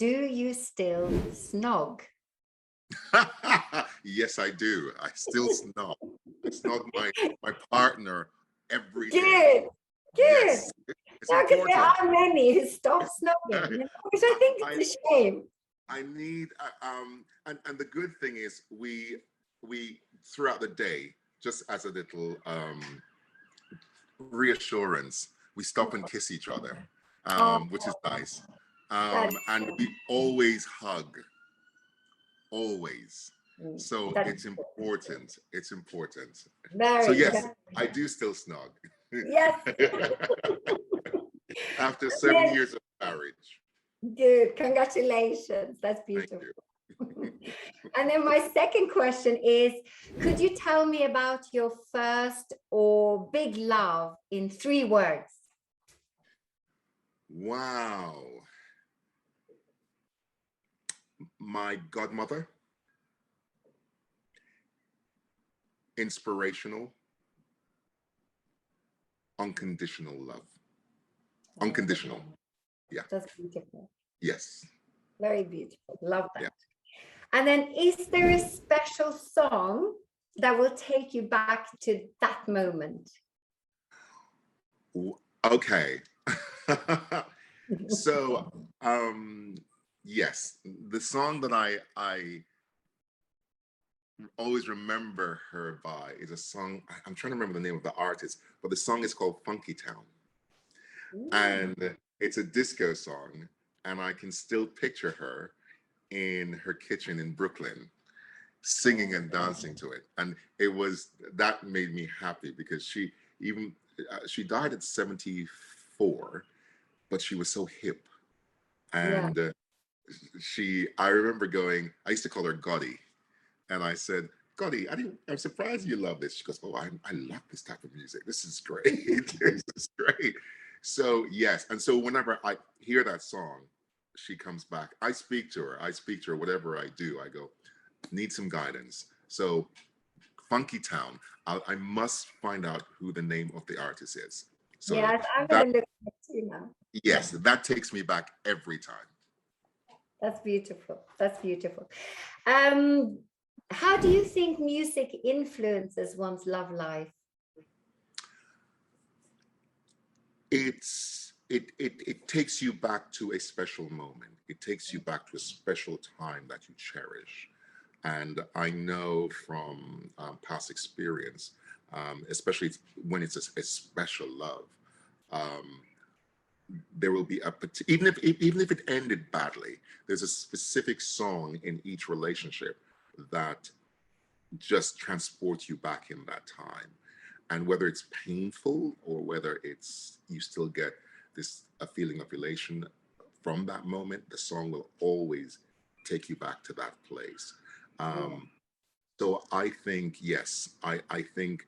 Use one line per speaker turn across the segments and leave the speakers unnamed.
do you still snog?
Yes, I do. I still snog. I snog my partner every day.
Good, good.
Yes, it's
No, because there
important.
are many who stop snogging, which I think
I
is a shame.
I need and the good thing is we throughout the day, just as a little reassurance, we stop and kiss each other,
Oh,
which is nice.
that,
And we always hug, always. So
that's
it's important. It's important. So
very,
yes, I do still snog.
yes.
After
And
7 years of marriage.
good. Congratulations. That's
Thank
beautiful.
you.
And then my second question is, could you tell me about your first or big love in 3 words?
Wow. My godmother, inspirational, unconditional love. Unconditional. Yeah.
That's beautiful.
Yes.
Very beautiful. Love that.
Yeah.
And then is there a special song that will take you back to that moment?
Okay. So, yes, the song that I always remember her by is a song. I'm trying to remember the name of the artist, but the song is called Funky Town. And it's a disco song, and I can still picture her in her kitchen in Brooklyn singing and dancing to it. And that made me happy because she died at 74, but she was so hip.
Yeah.
And I remember I used to call her Gotti. And I said, Gotti, I'm surprised you love this. She goes, oh, I love this type of music. This is great. This is great. So yes. And so whenever I hear that song, she comes back. I speak to her, whatever I do. I go, need some guidance. So Funky Town, I must find out who the name of the artist is. So
Yes, I'm going to look at you now.
yes, that takes me back every time.
That's beautiful. That's beautiful. How do you think music influences one's love life?
It takes you back to a special moment. It takes you back to a special time that you cherish. And I know from past experience, especially when it's a special love, there will be even if it ended badly, there's a specific song in each relationship that just transports you back in that time. And whether it's painful or whether you still get a feeling of elation from that moment, the song will always take you back to that place. So I think, yes, I think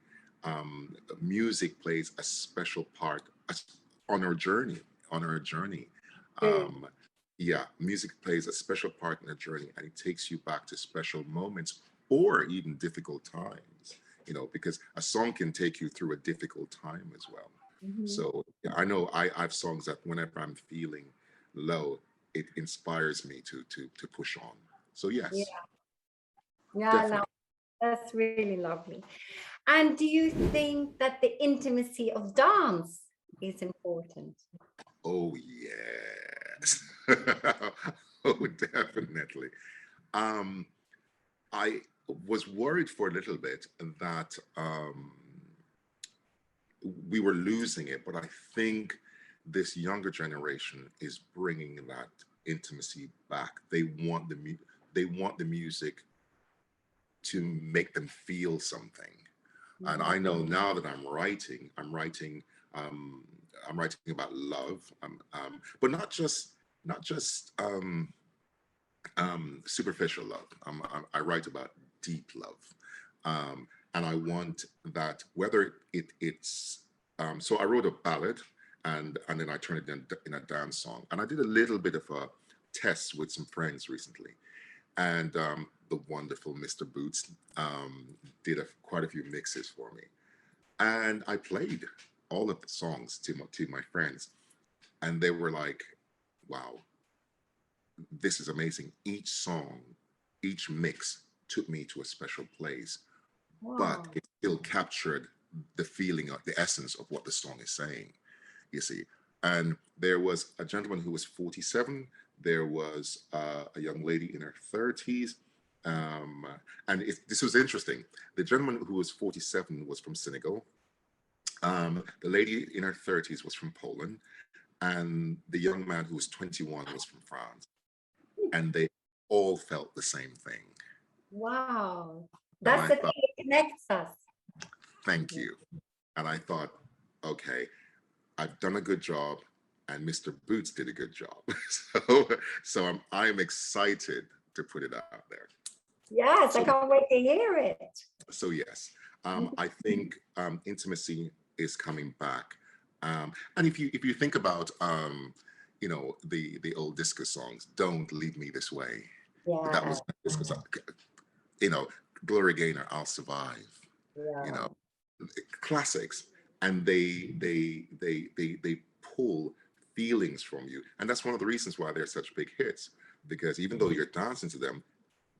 music plays a special part on our journey. On our journey, yeah, music plays a special part in our journey, and it takes you back to special moments or even difficult times. Because a song can take you through a difficult time as well. So yeah, I know I have songs that whenever I'm feeling low, it inspires me to push on. So yes,
Yeah,
definitely.
that's really lovely. And do you think that the intimacy of dance is important?
Oh yes. Oh, definitely. Um, I was worried for a little bit that we were losing it, but I think this younger generation is bringing that intimacy back. They want the music to make them feel something. And I know now that um, I'm writing about love, but not just superficial love. I write about deep love, and I want that whether it's so I wrote a ballad, and then I turned it in a dance song, and I did a little bit of a test with some friends recently, and the wonderful Mr. Boots did quite a few mixes for me, and I played all of the songs to my friends, and they were like, "Wow, this is amazing. Each song, each mix took me to a special place, but
Wow.
it still captured the feeling of the essence of what the song is saying, you see. And there was a gentleman who was 47. There was a young lady in her 30s. Um, and this was interesting. The gentleman who was 47 was from Senegal. The lady in her 30s was from Poland. And the young man who was 21 was from France. And they all felt the same thing.
Wow.
And
That's
I
the thing
thought,
that connects us.
thank you. And I thought, okay, I've done a good job, and Mr. Boots did a good job. I'm excited to put it out there.
Yes, I
So
can't wait to hear it.
so yes, I think intimacy is coming back. And if you think about the old disco songs, "Don't Leave Me This Way," that
Yeah,
was disco song. You know, Gloria Gaynor, "I'll Survive." You
yeah.
know, classics, and they pull feelings from you, and that's one of the reasons why they're such big hits. Because even though you're dancing to them,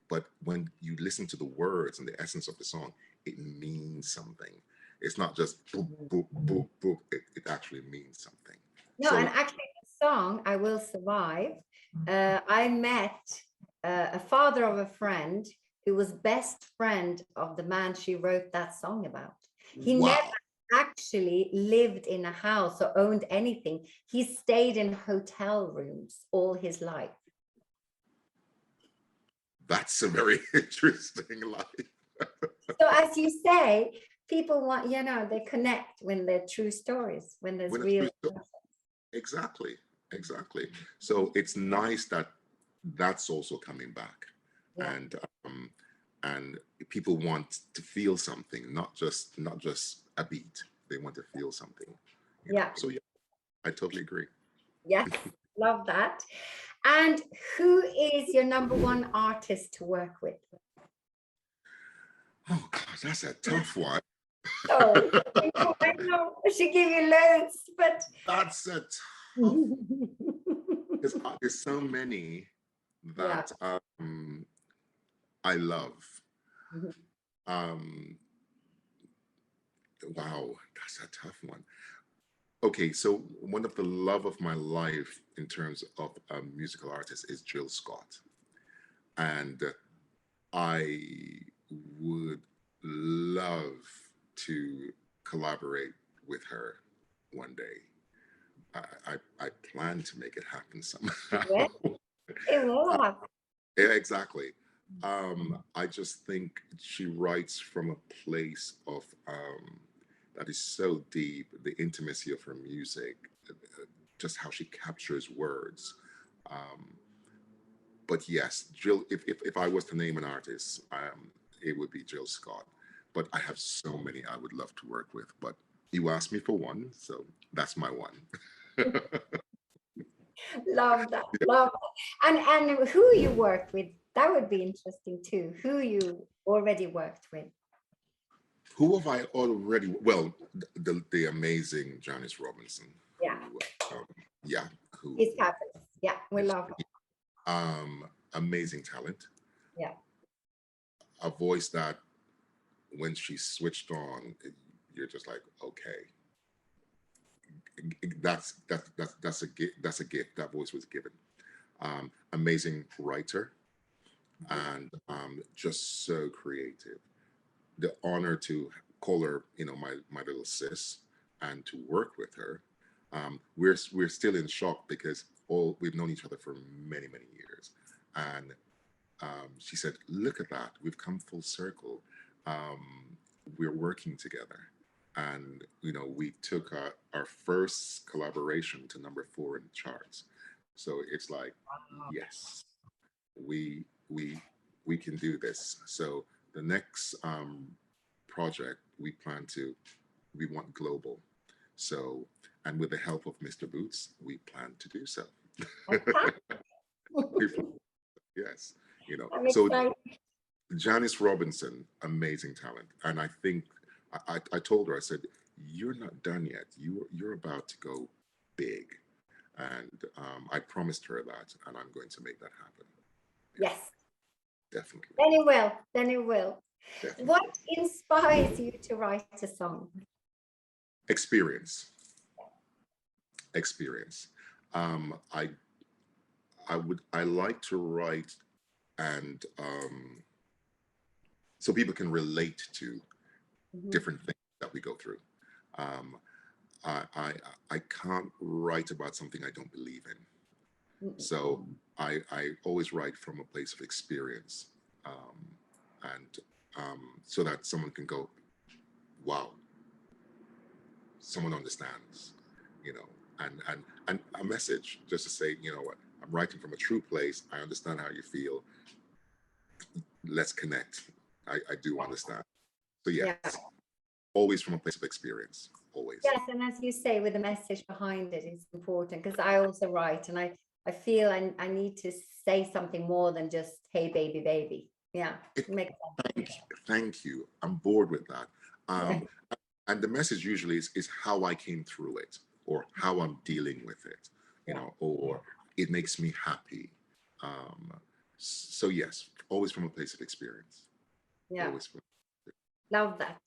but when you listen to the words and the essence of the song, it means something. It's not just boop boop boop boop. It actually means something.
No, and
So
actually, the song "I Will Survive," I met a father of a friend who was best friend of the man she wrote that song about. He never
wow,
actually lived in a house or owned anything. He stayed in hotel rooms all his life.
that's a very interesting life.
So, as you say, people want, they connect when they're true stories, when there's
When it's
real.
exactly, exactly. So it's nice that that's also coming back,
Yeah.
and um, and people want to feel something, not just a beat. They want to feel something,
Yeah.
So yeah, I totally agree.
Yes. Love that. And who is your number one artist to work with?
Oh God, that's a tough one.
Oh, I know. I should give you loads, but
That's a tough because there's so many
yeah.
that I love. Um, wow, that's a tough one. Okay, so one of the love of my life in terms of a musical artist is Jill Scott, and I would love to collaborate with her one day. I plan to make it happen
Yeah,
somehow.
it will
Uh,
happen.
yeah, exactly. I just think she writes from a place of that is so deep, the intimacy of her music, just how she captures words. Um, but yes, Jill, if I was to name an artist, it would be Jill Scott. But I have so many I would love to work with. But you asked me for one, so that's my one.
Love that. Love that. And who you worked with, that would be interesting too. Who you already worked with.
Who have I already? Well, the amazing Janice Robinson,
Yeah.
who, um, yeah, who
He's fabulous. Yeah, we
is
love him.
amazing talent,
Yeah.
a voice that when she switched on, you're just like, okay, that's a gift. That's a gift. That voice was given. Amazing writer and just so creative. The honor to call her, my little sis, and to work with her. We're still in shock because all we've known each other for many many years, and she said, "Look at that, we've come full circle. We're working together." And we took our first collaboration to number 4 in the charts. So it's like, yes, we we can do this. So the next project we want global. So, and with the help of Mr. Boots, we plan to do so. We plan- yes,
I'm
so
excited.
Janice Robinson, amazing talent, and I think I told her, I said, "You're not done yet. You're about to go big." And I promised her that, and I'm going to make that happen. Yeah,
Yes.
definitely,
Then it will. Then it will.
definitely.
What inspires you to write a song?
Experience, experience. Um, I I like to write, and so people can relate to
Mhm.
different things that we go through. Um, I, I I can't write about something I don't believe in.
Mm,
So I always write from a place of experience, um, and so that someone can go, wow, someone understands, you know, and a message just to say, you know what, I'm writing from a true place. I understand how you feel. Let's connect. I do understand. So
yeah.
yes, always from a place of experience, always.
Yes, and as you say, with the message behind it is important because I also write and I feel I need to say something more than just, hey, baby, baby. Yeah,
It,
makes
thank you. I'm bored with that.
sense.
And the message usually is how I came through it, or how I'm dealing with it, you
Yeah,
know, or it makes me happy. Um, so yes, always from a place of experience.
yeah,
Always from.
love that.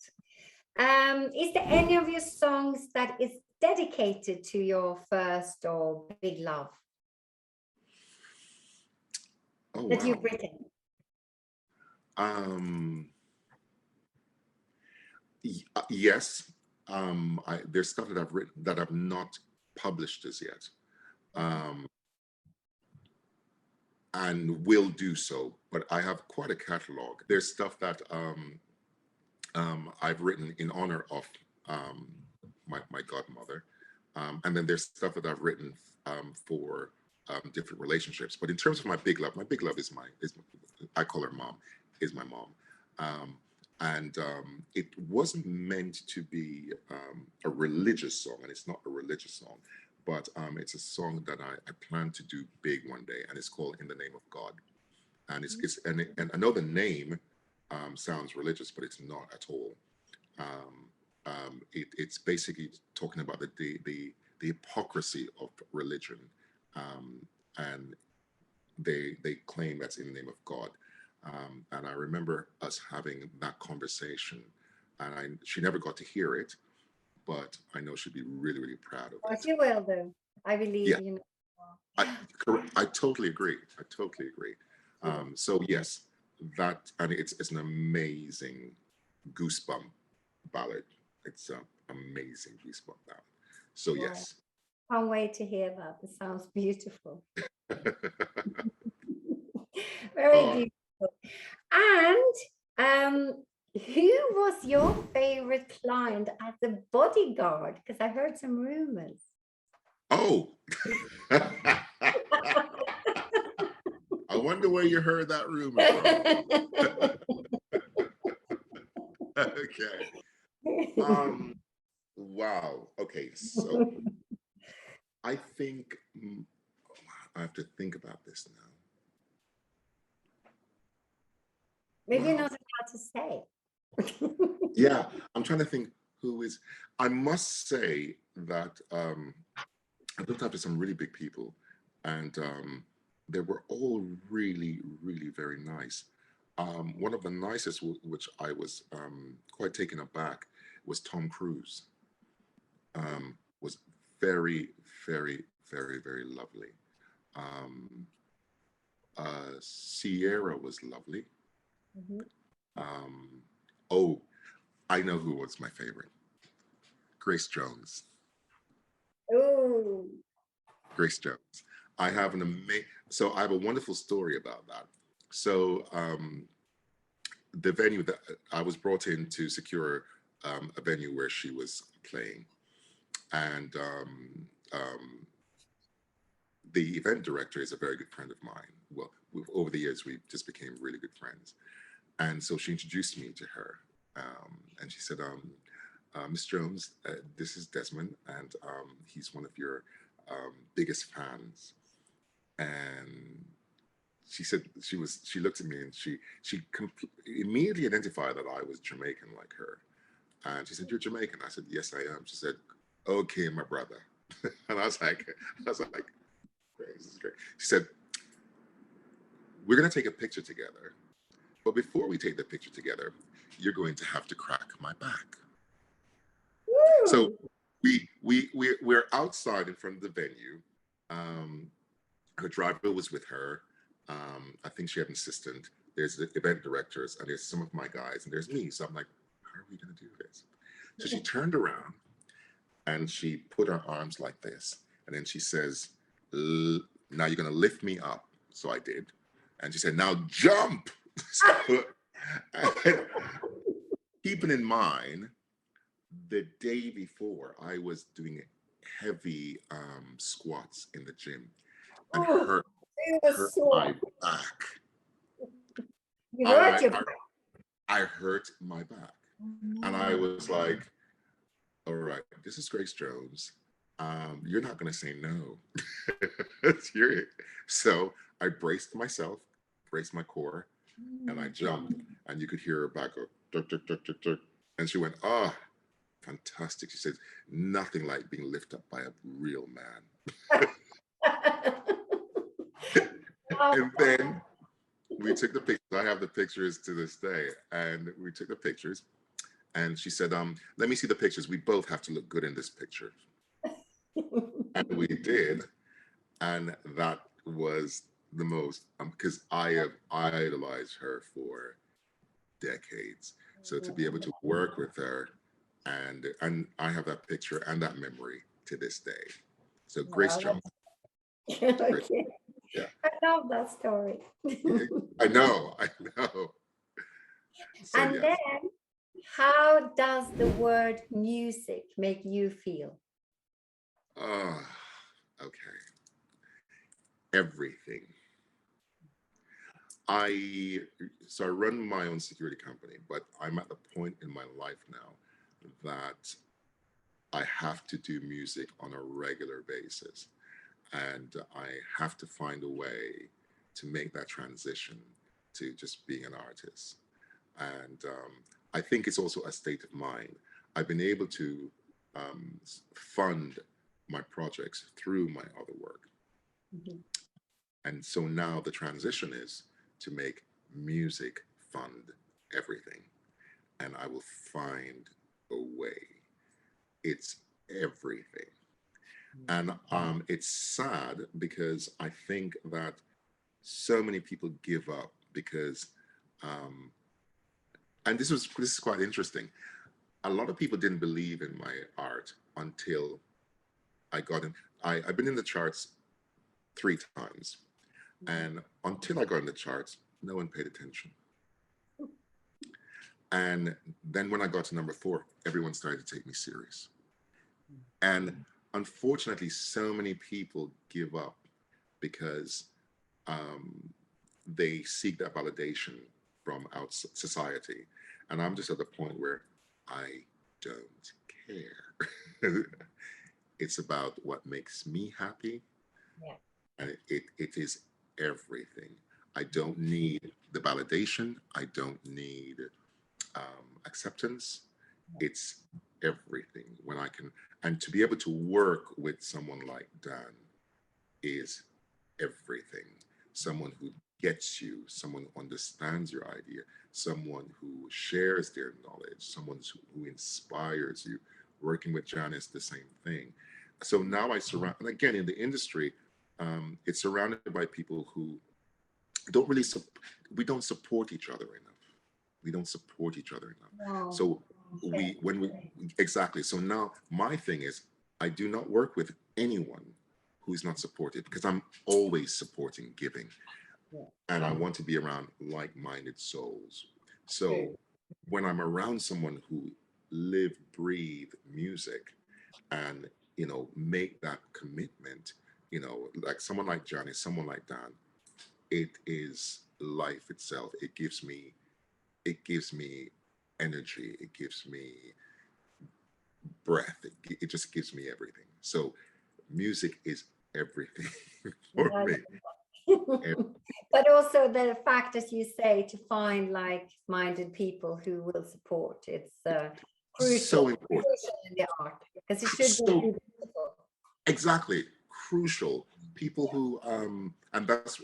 Is there any of your songs that is dedicated to your first or big love
Oh
that you've
wow.
written?
Um, yes. There's stuff that I've written that I've not published as yet.
Mhm.
Um, and will do so, but I have quite a catalog. There's stuff that I've written in honor of um, my godmother. And then there's stuff that I've written for different relationships. But in terms of my big love I call her mom, is my mom. Um, and it wasn't meant to be a religious song, and it's not a religious song, but it's a song that I plan to do big one day, and it's called "In the Name of God." And and I know the name sounds religious, but it's not at all. Um, it's basically talking about the hypocrisy of religion, um, and they claim that's in the name of God. And I remember us having that conversation, and she never got to hear it, but I know she'd be really really proud of
What
it.
you will do. I
Yeah,
believe you.
I I totally agree. I totally agree.
Yeah.
So yes, that and it's an amazing goosebump ballad. It's an amazing goosebump ballad. So
Wow.
yes.
Can't wait to hear that. It sounds beautiful. Very
Oh,
beautiful. And who was your favorite client as a bodyguard? Because I heard some rumors.
oh. I wonder where you heard that rumor from. Okay. Um. Wow. Okay. So I think I have to think about this now.
Maybe you're
Wow.
not allowed to say.
Yeah, I'm trying to think who is. I must say that I looked up to some really big people, and they were all really, really very nice. One of the nicest, which I was quite taken aback, was Tom Cruise. Was very, very, very, very lovely. Um, Sierra was lovely.
Mhm.
Um, oh, I know who was my favorite. Grace Jones.
Oh,
Grace Jones. I have an amazing. So I have a wonderful story about that. So the venue that I was brought in to secure a venue where she was playing, and the event director is a very good friend of mine. Well, over the years we just became really good friends, and so she introduced me to her, and she said, "Miss Jones, this is Desmond, and he's one of your biggest fans." And she looked at me and immediately identified that I was Jamaican like her. And she said, "You're Jamaican." I said, "Yes, I am." She said, "Okay, my brother. And I was like, great, this is great. She said, we're going to take a picture together. But before we take the picture together, you're going to have to crack my back. So
Woo!
we're outside in front of the venue. Her driver was with her. I think she had an assistant. There's the event directors, and there's some of my guys, and there's me. So I'm like, how are we going to do this? So she turned around and she put her arms like this. And then she says, now you're going to lift me up. So I did. And she said, now jump. So, keeping in mind, the day before, I was doing heavy squats in the gym and
Oh, it was
hurt my
sore.
back.
You hurt
I,
your
I,
back.
I hurt my back. And I
No.
was like, all right, this is Grace Jones. You're not going to say no. So I braced myself, braced my core, and I jumped. And you could hear her back go, duck, duck, duck, duck, duck. And she went, oh, fantastic. She says, nothing like being lifted up by a real man. And then we took the pictures. I have the pictures to this day. And we took the pictures. And she said, let me see the pictures. We both have to look good in this picture. And we did. And that was the most, because I have idolized her for decades. So to be able to work with her, and I have that picture and that memory to this day. So Grace Jones.
Okay.
Yeah.
I love that story.
I know. So,
And
yes.
then, how does the word music make you feel?
Oh, okay. Everything. I run my own security company, but I'm at the point in my life now that I have to do music on a regular basis. And I have to find a way to make that transition to just being an artist. And I think it's also a state of mind. I've been able to fund my projects through my other work.
Mhm.
And so now the transition is to make music fund everything. And I will find a way. It's everything. And it's sad because I think that so many people give up because, and this is quite interesting. A lot of people didn't believe in my art until I got in. I've been in the charts 3 times, and until I got in the charts, no one paid attention. And then when I got to number 4, everyone started to take me serious. And unfortunately, so many people give up because they seek that validation from outside society. And I'm just at the point where I don't care. It's about what makes me happy.
Yeah.
And it is everything. I don't need the validation. I don't need acceptance. It's everything. When I can, and to be able to work with someone like Dan is everything. Someone who gets you, someone who understands your idea, someone who shares their knowledge, someone who inspires you. Working with Janice, the same thing. So now I surround, and again, in the industry, it's surrounded by people who don't really, we don't support each other enough. We don't support each other enough.
Wow.
So exactly. So now my thing is, I do not work with anyone who's not supported because I'm always supporting giving.
Yeah.
And I want to be around like-minded souls. So when I'm around someone who live, breathe music and, make that commitment, like someone like Johnny, someone like Dan, it is life itself. It gives me energy. It gives me breath. It just gives me everything. So music is everything for me.
But also the fact, as you say, to find like-minded people who will support. It's crucial,
So important.
crucial in the art because it should
So
be beautiful.
Exactly. Crucial. People who, and that's,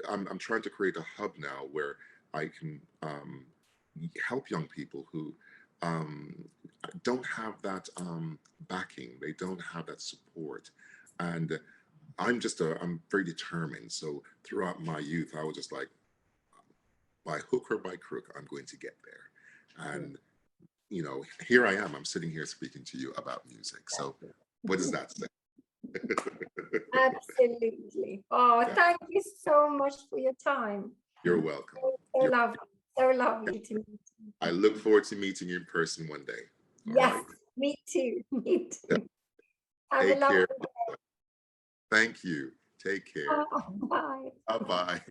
I'm trying to create a hub now where I can help young people who um, don't have that backing, they don't have that support. And I'm very determined. So throughout my youth, I was just like, by hook or by crook, I'm going to get there. And, you know, here I am, I'm sitting here speaking to you about music. So what does that say?
Absolutely. Oh,
Yeah,
thank you so much for your time.
you're welcome.
So
You're,
lovely. So lovely to meet you.
I look forward to meeting you in person one day. All
Yes,
right.
me too. Me
Yeah.
too. Have a
Take
lovely
care. Thank you. Take care.
day. Bye.
Bye bye.